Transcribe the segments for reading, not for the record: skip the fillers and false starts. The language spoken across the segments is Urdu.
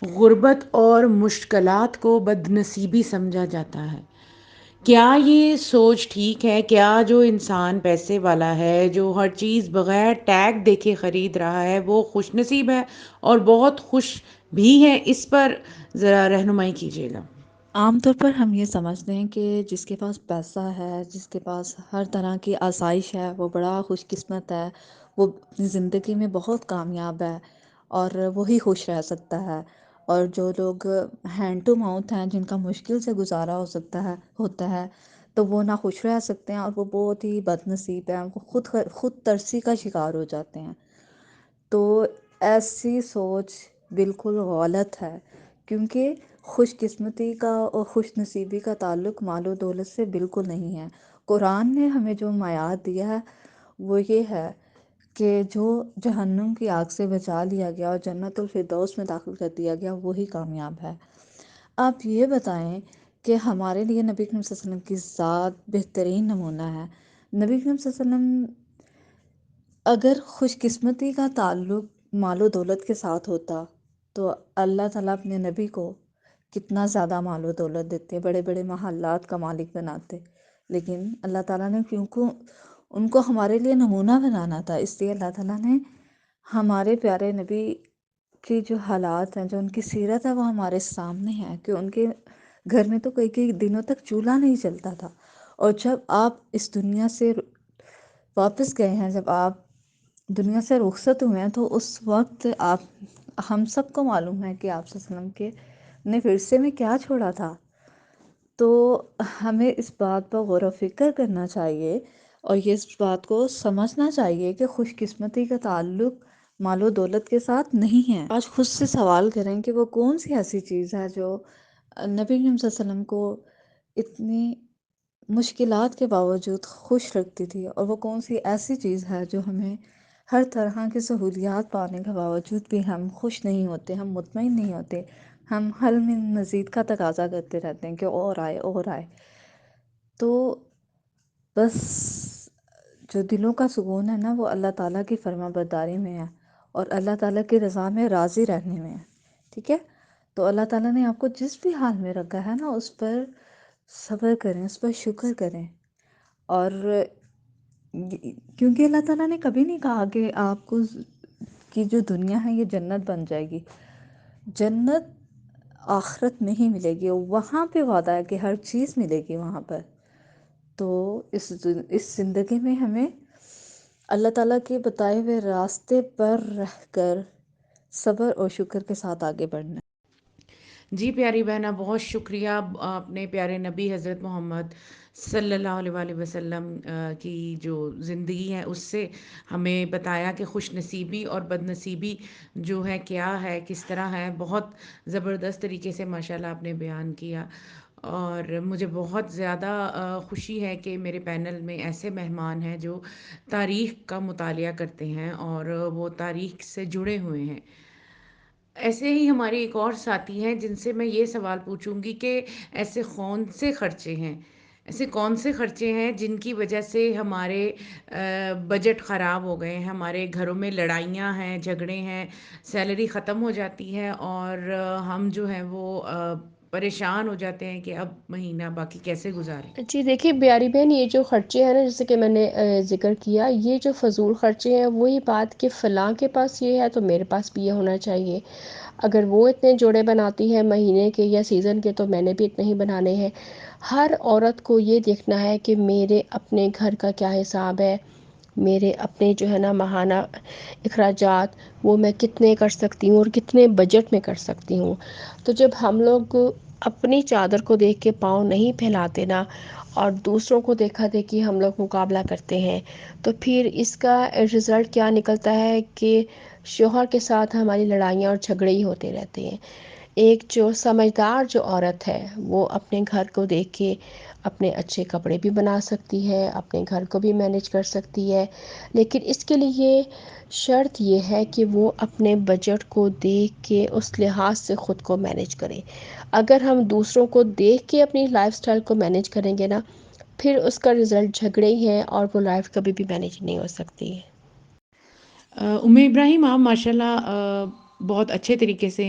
غربت اور مشکلات کو بد نصیبی سمجھا جاتا ہے۔ کیا یہ سوچ ٹھیک ہے؟ کیا جو انسان پیسے والا ہے، جو ہر چیز بغیر ٹیگ دیکھے خرید رہا ہے، وہ خوش نصیب ہے اور بہت خوش بھی ہے؟ اس پر ذرا رہنمائی کیجیے گا۔ عام طور پر ہم یہ سمجھتے ہیں کہ جس کے پاس پیسہ ہے، جس کے پاس ہر طرح کی آسائش ہے، وہ بڑا خوش قسمت ہے، وہ اپنی زندگی میں بہت کامیاب ہے اور وہی خوش رہ سکتا ہے۔ اور جو لوگ ہینڈ ٹو ماؤتھ ہیں، جن کا مشکل سے گزارا ہوتا ہے تو وہ نہ خوش رہ سکتے ہیں اور وہ بہت ہی بد نصیب ہیں، وہ خود ترسی کا شکار ہو جاتے ہیں۔ تو ایسی سوچ بالکل غلط ہے، کیونکہ خوش قسمتی کا اور خوش نصیبی کا تعلق مال و دولت سے بالکل نہیں ہے۔ قرآن نے ہمیں جو معیار دیا ہے وہ یہ ہے کہ جو جہنم کی آگ سے بچا لیا گیا اور جنت الفردوس میں داخل کر دیا گیا وہی کامیاب ہے۔ آپ یہ بتائیں کہ ہمارے لیے نبی کریم صلی اللہ علیہ وسلم کی ذات بہترین نمونہ ہے۔ نبی کریم صلی اللہ علیہ وسلم اگر خوش قسمتی کا تعلق مال و دولت کے ساتھ ہوتا تو اللہ تعالیٰ اپنے نبی کو کتنا زیادہ مال و دولت دیتے، بڑے بڑے محلات کا مالک بناتے، لیکن اللہ تعالیٰ نے کیونکہ ان کو ہمارے لیے نمونہ بنانا تھا، اس لیے اللہ تعالیٰ نے ہمارے پیارے نبی کی جو حالات ہیں، جو ان کی سیرت ہے، وہ ہمارے سامنے ہے کہ ان کے گھر میں تو کئی کئی دنوں تک چولہا نہیں چلتا تھا۔ اور جب آپ اس دنیا سے واپس گئے ہیں، جب آپ دنیا سے رخصت ہوئے ہیں، تو اس وقت ہم سب کو معلوم ہے کہ آپ صلی اللہ علیہ وسلم کے نے ورثے میں کیا چھوڑا تھا۔ تو ہمیں اس بات پر غور و فکر کرنا چاہیے اور یہ اس بات کو سمجھنا چاہیے کہ خوش قسمتی کا تعلق مال و دولت کے ساتھ نہیں ہے۔ آج خود سے سوال کریں کہ وہ کون سی ایسی چیز ہے جو نبی کریم صلی اللہ علیہ وسلم کو اتنی مشکلات کے باوجود خوش رکھتی تھی، اور وہ کون سی ایسی چیز ہے جو ہمیں ہر طرح کی سہولیات پانے کے باوجود بھی ہم خوش نہیں ہوتے، ہم مطمئن نہیں ہوتے، ہم حل من مزید کا تقاضا کرتے رہتے ہیں کہ اور آئے اور آئے۔ تو بس جو دلوں کا سکون ہے نا، وہ اللہ تعالیٰ کی فرما برداری میں ہے اور اللہ تعالیٰ کی رضا میں راضی رہنے میں ہے، ٹھیک ہے؟ تو اللہ تعالیٰ نے آپ کو جس بھی حال میں رکھا ہے نا، اس پر صبر کریں، اس پر شکر کریں۔ اور کیونکہ اللہ تعالیٰ نے کبھی نہیں کہا کہ آپ کو کی جو دنیا ہے یہ جنت بن جائے گی۔ جنت آخرت میں ہی ملے گی، وہاں پہ وعدہ ہے کہ ہر چیز ملے گی وہاں پر۔ تو اس زندگی میں ہمیں اللہ تعالیٰ کے بتائے ہوئے راستے پر رہ کر صبر اور شکر کے ساتھ آگے بڑھنا ہے۔ جی پیاری بہنہ، بہت شکریہ۔ اپنے پیارے نبی حضرت محمد صلی اللہ علیہ وآلہ وسلم کی جو زندگی ہے اس سے ہمیں بتایا کہ خوش نصیبی اور بد نصیبی جو ہے کیا ہے، کس طرح ہے۔ بہت زبردست طریقے سے ماشاءاللہ آپ نے بیان کیا، اور مجھے بہت زیادہ خوشی ہے کہ میرے پینل میں ایسے مہمان ہیں جو تاریخ کا مطالعہ کرتے ہیں اور وہ تاریخ سے جڑے ہوئے ہیں۔ ایسے ہی ہمارے ایک اور ساتھی ہیں جن سے میں یہ سوال پوچھوں گی کہ ایسے کون سے خرچے ہیں جن کی وجہ سے ہمارے بجٹ خراب ہو گئے ہیں، ہمارے گھروں میں لڑائیاں ہیں، جھگڑے ہیں، سیلری ختم ہو جاتی ہے اور ہم جو ہیں وہ پریشان ہو جاتے ہیں کہ اب مہینہ باقی کیسے گزاریں۔ جی دیکھیے پیاری بہن، یہ جو خرچے ہیں نا، جیسے کہ میں نے ذکر کیا، یہ جو فضول خرچے ہیں، وہی بات کہ فلاں کے پاس یہ ہے تو میرے پاس بھی یہ ہونا چاہیے، اگر وہ اتنے جوڑے بناتی ہے مہینے کے یا سیزن کے تو میں نے بھی اتنے ہی بنانے ہیں۔ ہر عورت کو یہ دیکھنا ہے کہ میرے اپنے گھر کا کیا حساب ہے، میرے اپنے جو ہے نا ماہانہ اخراجات وہ میں کتنے کر سکتی ہوں اور کتنے بجٹ میں کر سکتی ہوں۔ تو جب ہم لوگ اپنی چادر کو دیکھ کے پاؤں نہیں پھیلاتے نا، اور دوسروں کو دیکھا دیکھی ہم لوگ مقابلہ کرتے ہیں، تو پھر اس کا رزلٹ کیا نکلتا ہے کہ شوہر کے ساتھ ہماری لڑائیاں اور جھگڑے ہی ہوتے رہتے ہیں۔ ایک جو سمجھدار جو عورت ہے وہ اپنے گھر کو دیکھ کے اپنے اچھے کپڑے بھی بنا سکتی ہے، اپنے گھر کو بھی مینیج کر سکتی ہے، لیکن اس کے لیے شرط یہ ہے کہ وہ اپنے بجٹ کو دیکھ کے اس لحاظ سے خود کو مینیج کرے۔ اگر ہم دوسروں کو دیکھ کے اپنی لائف سٹائل کو مینیج کریں گے نا، پھر اس کا رزلٹ جھگڑے ہی ہیں اور وہ لائف کبھی بھی مینیج نہیں ہو سکتی ہے۔ ام ابراہیم، آپ ماشاءاللہ بہت اچھے طریقے سے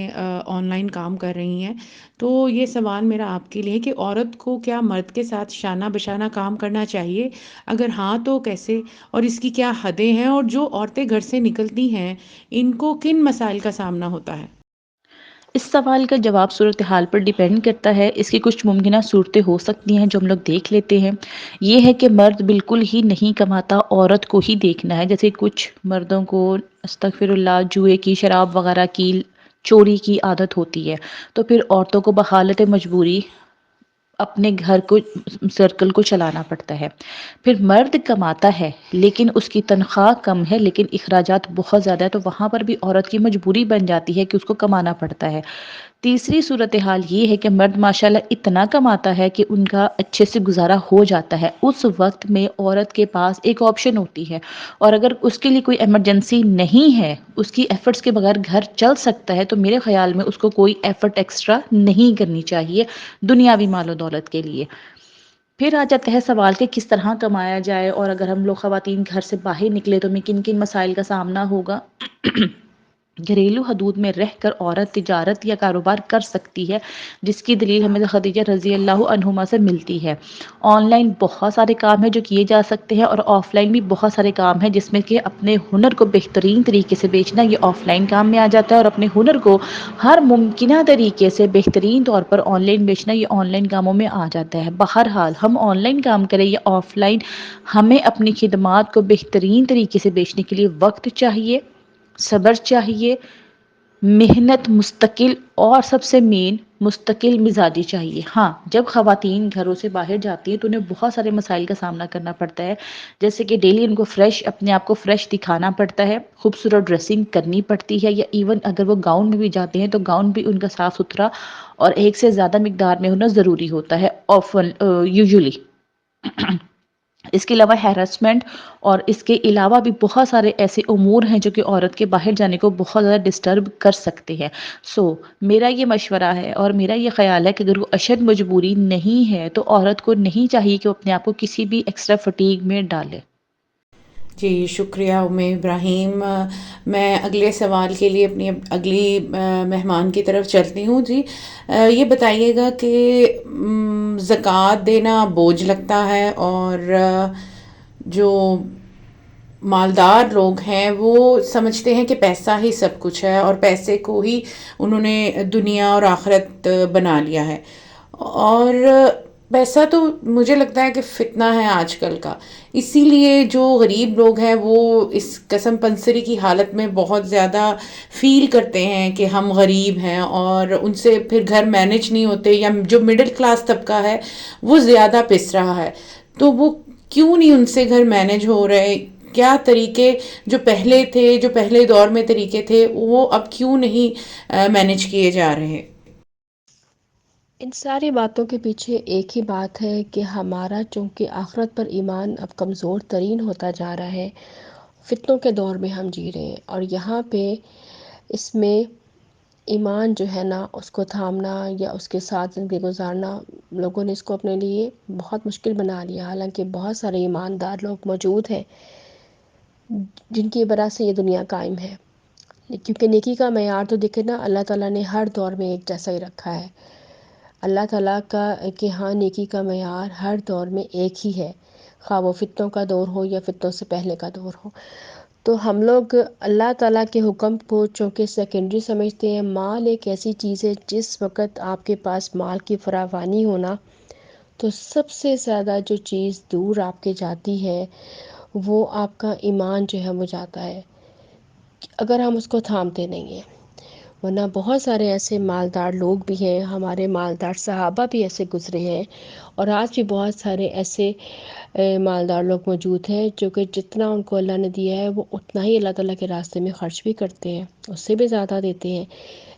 آن لائن کام کر رہی ہیں، تو یہ سوال میرا آپ کے لیے کہ عورت کو کیا مرد کے ساتھ شانہ بشانہ کام کرنا چاہیے؟ اگر ہاں تو کیسے؟ اور اس کی کیا حدیں ہیں؟ اور جو عورتیں گھر سے نکلتی ہیں ان کو کن مسائل کا سامنا ہوتا ہے؟ اس سوال کا جواب صورتحال پر ڈیپینڈ کرتا ہے۔ اس کی کچھ ممکنہ صورتیں ہو سکتی ہیں جو ہم لوگ دیکھ لیتے ہیں۔ یہ ہے کہ مرد بالکل ہی نہیں کماتا، عورت کو ہی دیکھنا ہے، جیسے کچھ مردوں کو استغفر اللہ جوئے کی، شراب وغیرہ کی، چوری کی عادت ہوتی ہے، تو پھر عورتوں کو بحالت مجبوری اپنے گھر کو، سرکل کو چلانا پڑتا ہے۔ پھر مرد کماتا ہے لیکن اس کی تنخواہ کم ہے لیکن اخراجات بہت زیادہ ہے، تو وہاں پر بھی عورت کی مجبوری بن جاتی ہے کہ اس کو کمانا پڑتا ہے۔ تیسری صورتحال یہ ہے کہ مرد ماشاءاللہ اتنا کماتا ہے کہ ان کا اچھے سے گزارا ہو جاتا ہے، اس وقت میں عورت کے پاس ایک آپشن ہوتی ہے، اور اگر اس کے لیے کوئی ایمرجنسی نہیں ہے، اس کی ایفرٹس کے بغیر گھر چل سکتا ہے، تو میرے خیال میں اس کو کوئی ایفرٹ ایکسٹرا نہیں کرنی چاہیے دنیاوی مال و دولت کے لیے۔ پھر آ جاتا ہے سوال کہ کس طرح کمایا جائے، اور اگر ہم لوگ خواتین گھر سے باہر نکلے تو ہمیں کن کن مسائل کا سامنا ہوگا۔ گھریلو حدود میں رہ کر عورت تجارت یا کاروبار کر سکتی ہے، جس کی دلیل ہمیں خدیجہ رضی اللہ عنہما سے ملتی ہے۔ آن لائن بہت سارے کام ہیں جو کیے جا سکتے ہیں، اور آف لائن بھی بہت سارے کام ہیں جس میں کہ اپنے ہنر کو بہترین طریقے سے بیچنا یہ آف لائن کام میں آ جاتا ہے، اور اپنے ہنر کو ہر ممکنہ طریقے سے بہترین طور پر آن لائن بیچنا یہ آن لائن کاموں میں آ جاتا ہے۔ بہرحال ہم آن لائن کام کریں یا آف لائن، ہمیں اپنی خدمات کو بہترین طریقے سے بیچنے کے لیے وقت چاہیے، صبر چاہیے، محنت مستقل، اور سب سے مین مستقل مزاجی چاہیے۔ ہاں، جب خواتین گھروں سے باہر جاتی ہیں تو انہیں بہت سارے مسائل کا سامنا کرنا پڑتا ہے، جیسے کہ ڈیلی ان کو اپنے آپ کو فریش دکھانا پڑتا ہے، خوبصورت ڈریسنگ کرنی پڑتی ہے، یا ایون اگر وہ گاؤن میں بھی جاتے ہیں تو گاؤن بھی ان کا صاف ستھرا اور ایک سے زیادہ مقدار میں ہونا ضروری ہوتا ہے یوزلی۔ اس کے علاوہ ہیراسمنٹ اور اس کے علاوہ بھی بہت سارے ایسے امور ہیں جو کہ عورت کے باہر جانے کو بہت زیادہ ڈسٹرب کر سکتے ہیں۔ میرا یہ مشورہ ہے اور میرا یہ خیال ہے کہ اگر وہ اشد مجبوری نہیں ہے تو عورت کو نہیں چاہیے کہ وہ اپنے آپ کو کسی بھی ایکسٹرا فٹیگ میں ڈالے۔ جی شکریہ ابراہیم۔ میں اگلے سوال کے لیے اپنی اگلی مہمان کی طرف چلتی ہوں۔ جی یہ بتائیے گا کہ زکوٰۃ دینا بوجھ لگتا ہے، اور جو مالدار لوگ ہیں وہ سمجھتے ہیں کہ پیسہ ہی سب کچھ ہے، اور پیسے کو ہی انہوں نے دنیا اور آخرت بنا لیا ہے، اور پیسہ تو مجھے لگتا ہے کہ فتنہ ہے آج کل کا، اسی لیے جو غریب لوگ ہیں وہ اس قسم پنسری کی حالت میں بہت زیادہ فیل کرتے ہیں کہ ہم غریب ہیں، اور ان سے پھر گھر مینج نہیں ہوتے، یا جو مڈل کلاس طبقہ ہے وہ زیادہ پس رہا ہے، تو وہ کیوں نہیں ان سے گھر مینج ہو رہے؟ کیا طریقے جو پہلے تھے، جو پہلے دور میں طریقے تھے، وہ اب کیوں نہیں مینج کیے جا رہے؟ ان ساری باتوں کے پیچھے ایک ہی بات ہے کہ ہمارا چونکہ آخرت پر ایمان اب کمزور ترین ہوتا جا رہا ہے، فتنوں کے دور میں ہم جی رہے ہیں، اور یہاں پہ اس میں ایمان جو ہے نا اس کو تھامنا یا اس کے ساتھ زندگی گزارنا، لوگوں نے اس کو اپنے لیے بہت مشکل بنا لیا، حالانکہ بہت سارے ایماندار لوگ موجود ہیں جن کی وجہ سے یہ دنیا قائم ہے، کیونکہ نیکی کا معیار تو دیکھے نا اللہ تعالیٰ نے ہر دور میں ایک جیسا ہی رکھا ہے۔ اللہ تعالیٰ کا کہ ہاں نیکی کا معیار ہر دور میں ایک ہی ہے، خواہ وہ فتنوں کا دور ہو یا فتنوں سے پہلے کا دور ہو۔ تو ہم لوگ اللہ تعالیٰ کے حکم کو چونکہ سیکنڈری سمجھتے ہیں۔ مال ایک ایسی چیز ہے جس وقت آپ کے پاس مال کی فراوانی ہونا، تو سب سے زیادہ جو چیز دور آپ کے جاتی ہے وہ آپ کا ایمان جو ہے وہ جاتا ہے، اگر ہم اس کو تھامتے نہیں ہیں۔ ورنہ بہت سارے ایسے مالدار لوگ بھی ہیں، ہمارے مالدار صحابہ بھی ایسے گزرے ہیں، اور آج بھی بہت سارے ایسے مالدار لوگ موجود ہیں جو کہ جتنا ان کو اللہ نے دیا ہے وہ اتنا ہی اللہ تعالیٰ کے راستے میں خرچ بھی کرتے ہیں، اس سے بھی زیادہ دیتے ہیں۔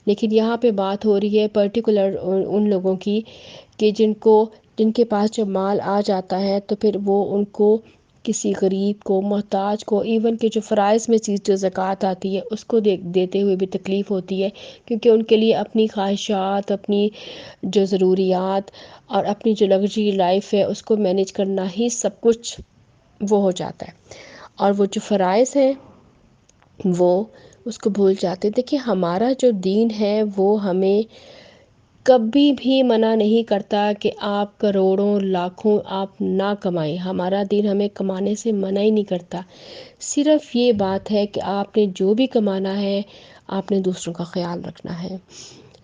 لیکن یہاں پہ بات ہو رہی ہے پرٹیکولر ان لوگوں کی کہ جن کے پاس جو مال آ جاتا ہے تو پھر وہ ان کو کسی غریب کو، محتاج کو، ایون کہ جو فرائض میں چیز جو زکوٰۃ آتی ہے اس کو دیتے ہوئے بھی تکلیف ہوتی ہے، کیونکہ ان کے لیے اپنی خواہشات، اپنی جو ضروریات اور اپنی جو لگژری لائف ہے اس کو مینیج کرنا ہی سب کچھ وہ ہو جاتا ہے۔ اور وہ جو فرائض ہیں وہ اس کو بھول جاتے ہیں۔ دیکھیے ہمارا جو دین ہے وہ ہمیں کبھی بھی منع نہیں کرتا کہ آپ کروڑوں لاکھوں آپ نہ کمائیں، ہمارا دین ہمیں کمانے سے منع ہی نہیں کرتا۔ صرف یہ بات ہے کہ آپ نے جو بھی کمانا ہے آپ نے دوسروں کا خیال رکھنا ہے،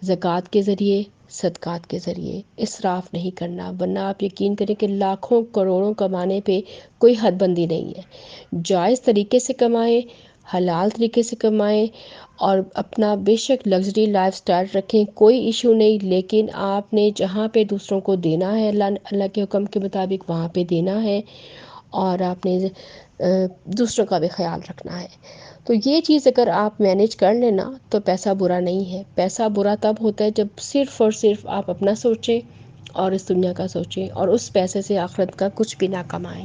زکوٰۃ کے ذریعے، صدقات کے ذریعے، اسراف نہیں کرنا، ورنہ آپ یقین کریں کہ لاکھوں کروڑوں کمانے پہ کوئی حد بندی نہیں ہے۔ جائز طریقے سے کمائیں، حلال طریقے سے کمائیں، اور اپنا بے شک لگژری لائف سٹائل رکھیں، کوئی ایشو نہیں، لیکن آپ نے جہاں پہ دوسروں کو دینا ہے اللہ کے حکم کے مطابق وہاں پہ دینا ہے، اور آپ نے دوسروں کا بھی خیال رکھنا ہے۔ تو یہ چیز اگر آپ مینیج کر لینا تو پیسہ برا نہیں ہے۔ پیسہ برا تب ہوتا ہے جب صرف اور صرف آپ اپنا سوچیں اور اس دنیا کا سوچیں، اور اس پیسے سے آخرت کا کچھ بھی نہ کمائیں۔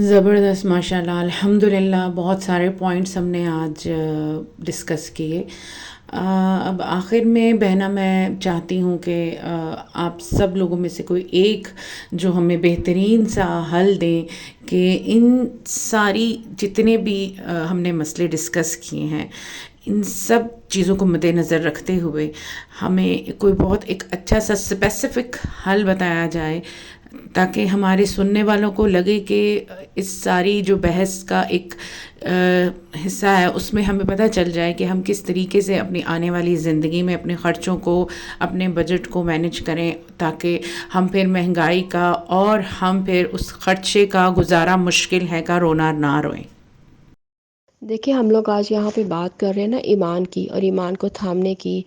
زبردست، ماشاء اللہ، الحمد للہ، بہت سارے پوائنٹس ہم نے آج ڈسکس کیے۔ اب آخر میں بہنا میں چاہتی ہوں کہ آپ سب لوگوں میں سے کوئی ایک جو ہمیں بہترین سا حل دیں کہ ان ساری جتنے بھی ہم نے مسئلے ڈسکس کیے ہیں، ان سب چیزوں کو مد نظر رکھتے ہوئے ہمیں کوئی بہت ایک اچھا سا اسپیسیفک حل بتایا جائے، تاکہ ہمارے سننے والوں کو لگے کہ اس ساری جو بحث کا ایک حصہ ہے اس میں ہمیں پتہ چل جائے کہ ہم کس طریقے سے اپنی آنے والی زندگی میں اپنے خرچوں کو، اپنے بجٹ کو مینیج کریں، تاکہ ہم پھر مہنگائی کا اور ہم پھر اس خرچے کا گزارا مشکل ہے کا رونا نہ روئیں۔ دیکھیں ہم لوگ آج یہاں پہ بات کر رہے ہیں نا ایمان کی، اور ایمان کو تھامنے کی،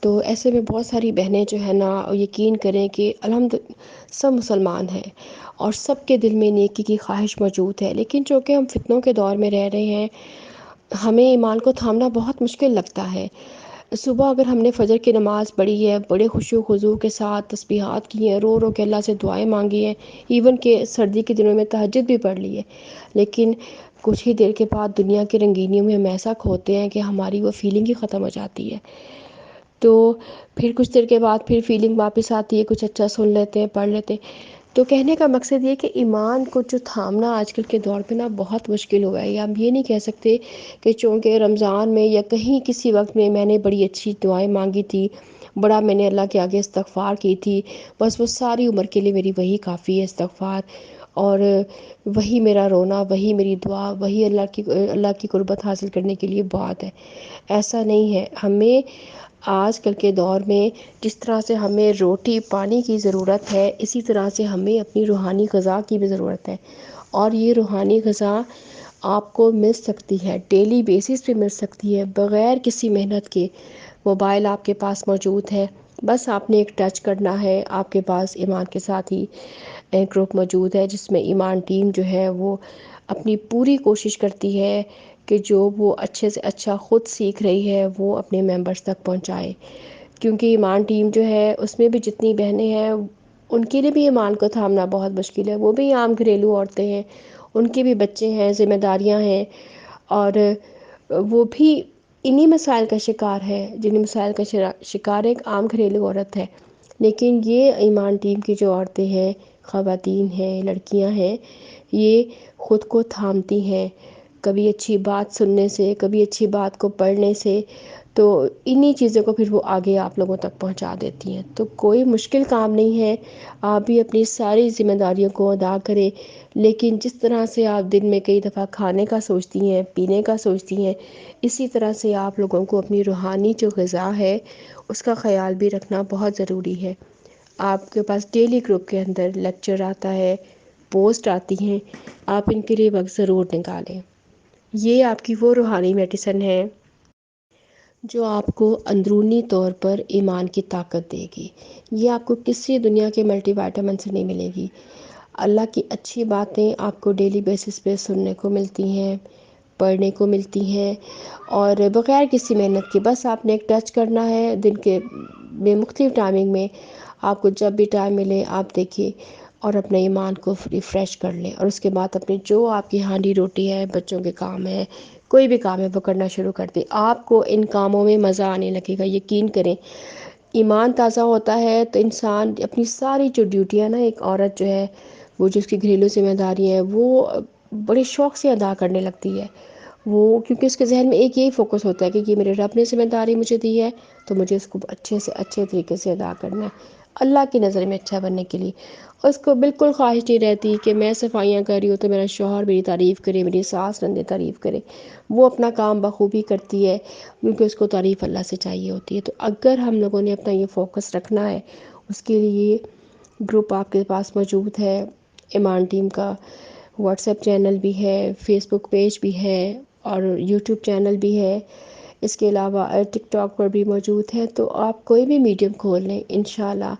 تو ایسے میں بہت ساری بہنیں جو ہے نا یقین کریں کہ الحمد سب مسلمان ہیں اور سب کے دل میں نیکی کی خواہش موجود ہے، لیکن چونکہ ہم فتنوں کے دور میں رہ رہے ہیں، ہمیں ایمان کو تھامنا بہت مشکل لگتا ہے۔ صبح اگر ہم نے فجر کی نماز پڑھی ہے، بڑے خوشی و خضوع کے ساتھ تسبیحات کی ہیں، رو رو کے اللہ سے دعائیں مانگی ہیں، ایون کہ سردی کے دنوں میں تہجد بھی پڑھ لی ہے، لیکن کچھ ہی دیر کے بعد دنیا کی رنگینیوں میں ہم ایسا کھوتے ہیں کہ ہماری وہ فیلنگ ہی ختم ہو جاتی ہے۔ تو پھر کچھ دیر کے بعد پھر فیلنگ واپس آتی ہے، کچھ اچھا سن لیتے ہیں، پڑھ لیتے ہیں۔ تو کہنے کا مقصد یہ کہ ایمان کو جو تھامنا آج کل کے دور پہ نا بہت مشکل ہوا ہے۔ ہم یہ نہیں کہہ سکتے کہ چونکہ رمضان میں یا کہیں کسی وقت میں نے بڑی اچھی دعائیں مانگی تھی، بڑا میں نے اللہ کے آگے استغفار کی تھی، بس وہ ساری عمر کے لیے میری وہی کافی ہے استغفار، اور وہی میرا رونا، وہی میری دعا، وہی اللہ کی قربت حاصل کرنے کے لیے بہت ہے۔ ایسا نہیں ہے۔ ہمیں آج کل کے دور میں جس طرح سے ہمیں روٹی پانی کی ضرورت ہے، اسی طرح سے ہمیں اپنی روحانی غذا کی بھی ضرورت ہے، اور یہ روحانی غذا آپ کو مل سکتی ہے، ڈیلی بیسس پہ مل سکتی ہے، بغیر کسی محنت کے۔ موبائل آپ کے پاس موجود ہے، بس آپ نے ایک ٹچ کرنا ہے، آپ کے پاس ایمان کے ساتھ ہی ایک گروپ موجود ہے جس میں ایمان ٹیم جو ہے وہ اپنی پوری کوشش کرتی ہے کہ جو وہ اچھے سے اچھا خود سیکھ رہی ہے وہ اپنے ممبرس تک پہنچائے، کیونکہ ایمان ٹیم جو ہے اس میں بھی جتنی بہنیں ہیں ان کے لیے بھی ایمان کو تھامنا بہت مشکل ہے، وہ بھی عام گھریلو عورتیں ہیں، ان کے بھی بچے ہیں، ذمہ داریاں ہیں، اور وہ بھی انہی مسائل کا شکار ہے، جن مسائل کا شکار ایک عام گھریلو عورت ہے۔ لیکن یہ ایمان ٹیم کی جو عورتیں ہیں، خواتین ہیں، لڑکیاں ہیں، یہ خود کو تھامتی ہیں، کبھی اچھی بات سننے سے، کبھی اچھی بات کو پڑھنے سے، تو انہی چیزوں کو پھر وہ آگے آپ لوگوں تک پہنچا دیتی ہیں۔ تو کوئی مشکل کام نہیں ہے، آپ بھی اپنی ساری ذمہ داریوں کو ادا کریں، لیکن جس طرح سے آپ دن میں کئی دفعہ کھانے کا سوچتی ہیں، پینے کا سوچتی ہیں، اسی طرح سے آپ لوگوں کو اپنی روحانی جو غذا ہے اس کا خیال بھی رکھنا بہت ضروری ہے۔ آپ کے پاس ڈیلی گروپ کے اندر لیکچر آتا ہے، پوسٹ آتی ہیں، آپ ان کے لیے وقت ضرور نکالیں۔ یہ آپ کی وہ روحانی میڈیسن ہے جو آپ کو اندرونی طور پر ایمان کی طاقت دے گی۔ یہ آپ کو کسی دنیا کے ملٹی وائٹامن سے نہیں ملے گی۔ اللہ کی اچھی باتیں آپ کو ڈیلی بیسس پہ سننے کو ملتی ہیں، پڑھنے کو ملتی ہیں، اور بغیر کسی محنت کے، بس آپ نے ایک ٹچ کرنا ہے دن کے میں مختلف ٹائمنگ میں، آپ کو جب بھی ٹائم ملے آپ دیکھیے اور اپنے ایمان کو ریفریش کر لیں، اور اس کے بعد اپنے جو آپ کی ہانڈی روٹی ہے، بچوں کے کام ہے، کوئی بھی کام ہے وہ کرنا شروع کر دیں۔ آپ کو ان کاموں میں مزہ آنے لگے گا، یقین کریں۔ ایمان تازہ ہوتا ہے تو انسان اپنی ساری جو ڈیوٹیاں نا، ایک عورت جو ہے وہ جو اس کی گھریلو ذمہ داری ہے وہ بڑے شوق سے ادا کرنے لگتی ہے، وہ کیونکہ اس کے ذہن میں ایک یہی فوکس ہوتا ہے کہ یہ میرے رب نے ذمہ داری مجھے دی ہے تو مجھے اس کو اچھے سے اچھے طریقے سے ادا کرنا ہے اللہ کی نظر میں اچھا بننے کے لیے. اور اس کو بالکل خواہش نہیں رہتی کہ میں صفائیاں کر رہی ہوں تو میرا شوہر میری تعریف کرے، میری ساس نندے تعریف کرے. وہ اپنا کام بخوبی کرتی ہے کیونکہ اس کو تعریف اللہ سے چاہیے ہوتی ہے. تو اگر ہم لوگوں نے اپنا یہ فوکس رکھنا ہے، اس کے لیے گروپ آپ کے پاس موجود ہے ایمان ٹیم کا، واٹس ایپ چینل بھی ہے، فیس بک پیج بھی ہے اور یوٹیوب چینل بھی ہے. اس کے علاوہ ٹک ٹاک پر بھی موجود ہے. تو آپ کوئی بھی میڈیم کھول لیں، انشاءاللہ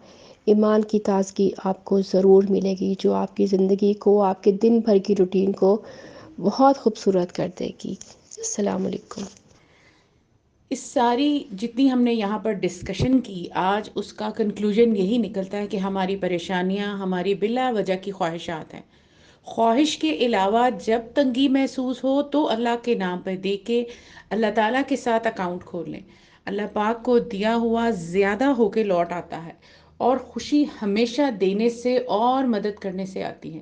ایمان کی تازگی آپ کو ضرور ملے گی، جو آپ کی زندگی کو، آپ کے دن بھر کی روٹین کو بہت خوبصورت کر دے گی. السلام علیکم. اس ساری جتنی ہم نے یہاں پر ڈسکشن کی آج، اس کا کنکلوژن یہی نکلتا ہے کہ ہماری پریشانیاں ہماری بلا وجہ کی خواہشات ہیں. خواہش کے علاوہ جب تنگی محسوس ہو تو اللہ کے نام پہ دے کے اللہ تعالیٰ کے ساتھ اکاؤنٹ کھول لیں. اللہ پاک کو دیا ہوا زیادہ ہو کے لوٹ آتا ہے، اور خوشی ہمیشہ دینے سے اور مدد کرنے سے آتی ہے.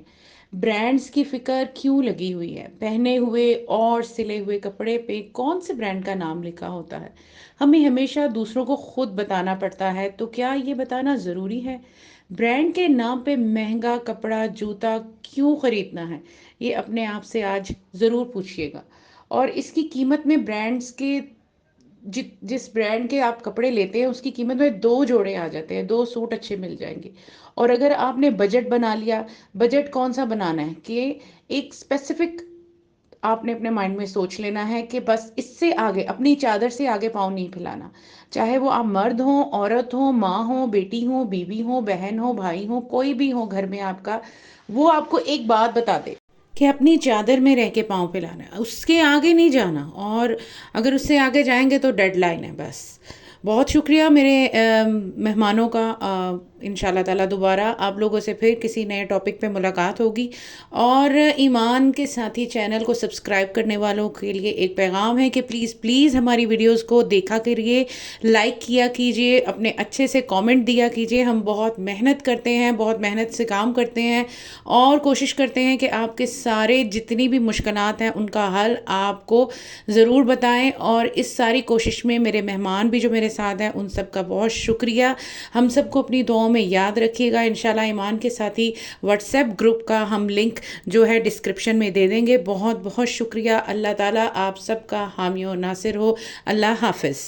برانڈز کی فکر کیوں لگی ہوئی ہے؟ پہنے ہوئے اور سلے ہوئے کپڑے پہ کون سے برانڈ کا نام لکھا ہوتا ہے؟ ہمیں ہمیشہ دوسروں کو خود بتانا پڑتا ہے، تو کیا یہ بتانا ضروری ہے؟ برانڈ کے نام پہ مہنگا کپڑا جوتا کیوں خریدنا ہے؟ یہ اپنے آپ سے آج ضرور پوچھیے گا. اور اس کی قیمت میں برانڈز کے جس برانڈ کے آپ کپڑے لیتے ہیں اس کی قیمت میں 2 جوڑے آ جاتے ہیں، 2 سوٹ اچھے مل جائیں گے. اور اگر آپ نے بجٹ بنا لیا، بجٹ کون سا بنانا ہے کہ ایک اسپیسیفک آپ نے اپنے مائنڈ میں سوچ لینا ہے کہ بس اس سے آگے، اپنی چادر سے آگے پاؤں نہیں پھیلانا. چاہے وہ آپ مرد ہوں، عورت ہوں، ماں ہوں، بیٹی ہوں، بیوی ہوں، بہن ہوں، بھائی ہوں، کوئی بھی ہو گھر میں آپ کا، وہ آپ کو ایک بات بتا دے کہ اپنی چادر میں رہ کے پاؤں پھیلانا ہے، اس کے آگے نہیں جانا. اور اگر اس سے آگے جائیں گے تو ڈیڈ لائن ہے بس. بہت شکریہ میرے مہمانوں کا. انشاءاللہ تعالیٰ دوبارہ آپ لوگوں سے پھر کسی نئے ٹاپک پہ ملاقات ہوگی. اور ایمان کے ساتھی چینل کو سبسکرائب کرنے والوں کے لیے ایک پیغام ہے کہ پلیز پلیز ہماری ویڈیوز کو دیکھا کریے، لائک کیا کیجئے، اپنے اچھے سے کامنٹ دیا کیجئے. ہم بہت محنت کرتے ہیں، بہت محنت سے کام کرتے ہیں اور کوشش کرتے ہیں کہ آپ کے سارے جتنی بھی مشکلات ہیں ان کا حل آپ کو ضرور بتائیں. اور اس ساری کوشش میں میرے مہمان بھی جو میرے ساتھ ہیں ان سب کا بہت شکریہ. ہم سب کو اپنی دعاؤں میں یاد رکھیے گا. انشاءاللہ ایمان کے ساتھی واٹس ایپ گروپ کا ہم لنک جو ہے ڈسکرپشن میں دے دیں گے. بہت بہت شکریہ. اللہ تعالیٰ آپ سب کا حامی و ناصر ہو. اللہ حافظ.